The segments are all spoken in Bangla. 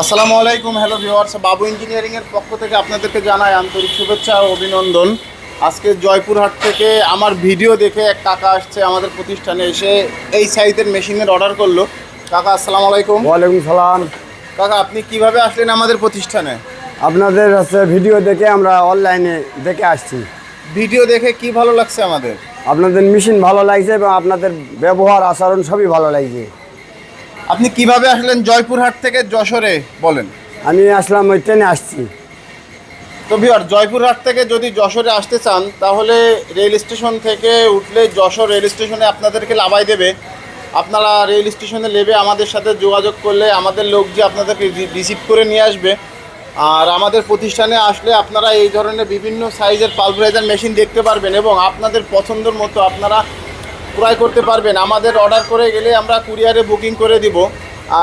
আসসালামু আলাইকুম। হ্যালো ভিউয়ার্স, বাবু ইঞ্জিনিয়ারিং এর পক্ষ থেকে আপনাদেরকে জানাই আন্তরিক শুভেচ্ছা ও অভিনন্দন। আজকে জয়পুরহাট থেকে আমার ভিডিও দেখে এক কাকা আসছে আমাদের প্রতিষ্ঠানে, এসে এই সাইজের মেশিনের অর্ডার করলো। কাকা আসসালামু আলাইকুম। ওয়ালাইকুম সালাম। কাকা আপনি কিভাবে আসলেন আমাদের প্রতিষ্ঠানে? আপনাদের ভিডিও দেখে আমরা অনলাইনে দেখে আসছি। ভিডিও দেখে কি ভালো লাগছে আমাদের? আপনাদের মেশিন ভালো লাগছে এবং আপনাদের ব্যবহার আচরণ সবই ভালো লাগছে। আপনি কিভাবে আসলেন জয়পুরহাট থেকে যশোরে বলেন? আমি আসলাম ওই ট্রেনে আসছি। তো ভিউয়ার, জয়পুরহাট থেকে যদি যশোরে আসতে চান তাহলে রেল স্টেশন থেকে উঠলে যশোর রেল স্টেশনে আপনাদেরকে নামাই দেবে। আপনারা রেল স্টেশনে নেমে আমাদের সাথে যোগাযোগ করলে আমাদের লোক যে আপনাদেরকে রিসিভ করে নিয়ে আসবে। আর আমাদের প্রতিষ্ঠানে আসলে আপনারা এই ধরনের বিভিন্ন সাইজের পালভারাইজার মেশিন দেখতে পারবেন এবং আপনাদের পছন্দের মতো আপনারা ক্রয় করতে পারবেন। আমাদের অর্ডার করে গেলে আমরা কুরিয়ারে বুকিং করে দিব।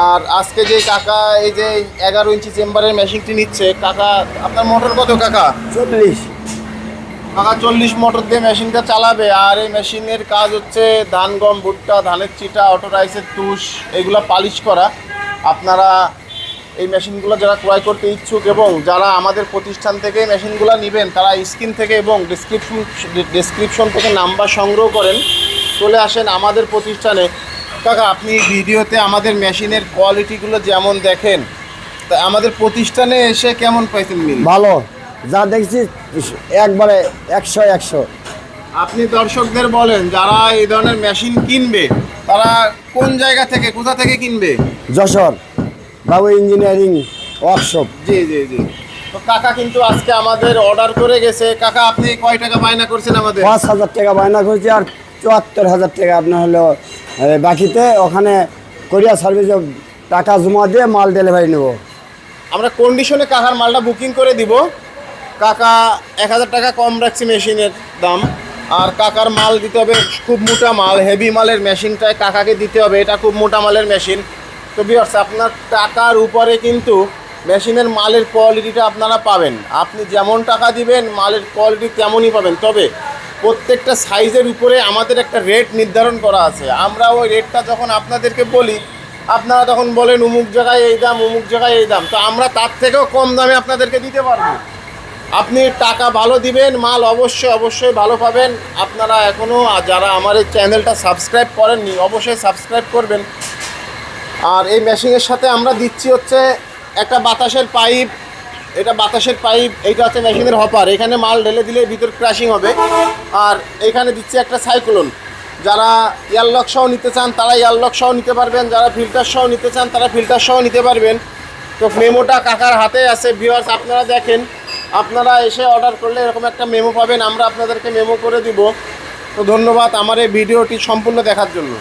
আর আজকে যে কাকা এই যে 11 ইঞ্চি চেম্বারের মেশিনটি নিচ্ছে, কাকা আপনার মোটর কত কাকা? 40। কাকা 40 মোটর দিয়ে মেশিনটা চালাবে। আর এই মেশিনের কাজ হচ্ছে ধান, গম, ভুট্টা, ধানের চিটা, অটো রাইসের তুষ এগুলো পালিশ করা। আপনারা এই মেশিনগুলো যারা ক্রয় করতে ইচ্ছুক এবং যারা আমাদের প্রতিষ্ঠান থেকে মেশিনগুলো নেবেন তারা স্ক্রিন থেকে এবং ডেসক্রিপশন থেকে নাম্বার সংগ্রহ করেন, চলে আসেন আমাদের প্রতিষ্ঠানে। কাকা আপনি ভিডিওতে আমাদের মেশিনের কোয়ালিটিগুলো যেমন দেখেন, তা আমাদের প্রতিষ্ঠানে এসে কেমন পাইছেন? মিল ভালো, যা দেখছি একবারে 100। আপনি দর্শকদের বলেন যারা এই ধরনের মেশিন কিনবে তারা কোন জায়গা থেকে, কোথা থেকে কিনবে? যশোর বাবু ইঞ্জিনিয়ারিং ওয়ার্কশপ। জি জি জি। তো কাকা কিন্তু আজকে আমাদের অর্ডার করে গেছে। কাকা আপনি কয় টাকা বায়না করছেন আমাদের? 5,000 টাকা বায়না করছি আর 74,000 টাকা আপনার হলো বাকিতে। ওখানে কোরিয়ার সার্ভিসে টাকা জমা দিয়ে মাল ডেলিভারি নেব। আমরা কন্ডিশনে কাকার মালটা বুকিং করে দিব। কাকা 1000 টাকা কম রাখছি মেশিনের দাম। আর কাকার মাল দিতে হবে খুব মোটা মাল, হেভি মালের মেশিনটায় কাকাকে দিতে হবে। এটা খুব মোটা মালের মেশিন। তো ভিউয়ার্স, আপনার টাকার উপরে কিন্তু মেশিনের মালের কোয়ালিটিটা আপনারা পাবেন। আপনি যেমন টাকা দিবেন মালের কোয়ালিটি তেমনই পাবেন। তবে প্রত্যেকটা সাইজের উপরে আমাদের একটা রেট নির্ধারণ করা আছে। আমরা ওই রেটটা যখন আপনাদেরকে বলি আপনারা তখন বলেন অমুক জায়গায় এই দাম, অমুক জায়গায় এই দাম। তো আমরা তার থেকেও কম দামে আপনাদেরকে দিতে পারবো। আপনি টাকা ভালো দিবেন, মাল অবশ্যই ভালো পাবেন। আপনারা এখনও যারা আমার এই চ্যানেলটা সাবস্ক্রাইব করেননি অবশ্যই সাবস্ক্রাইব করবেন। আর এই মেশিনের সাথে আমরা দিচ্ছি হচ্ছে একটা বাতাসের পাইপ। এটা বাতাসের পাইপ, এইটা হচ্ছে মেশিনের হপার। এখানে মাল ঢেলে দিলে ভিতর ক্র্যাশিং হবে। আর এখানে দিচ্ছি একটা সাইক্লোন। যারা এয়ারলক সহ নিতে চান তারা এয়ারলক সহ নিতে পারবেন, যারা ফিল্টার সহ নিতে চান তারা ফিল্টার সহ নিতে পারবেন। তো মেমোটা কাকার হাতে আছে। ভিউয়ার্স আপনারা দেখেন, আপনারা এসে অর্ডার করলে এরকম একটা মেমো পাবেন, আমরা আপনাদেরকে মেমো করে দিব। তো ধন্যবাদ আমার এই ভিডিওটি সম্পূর্ণ দেখার জন্য।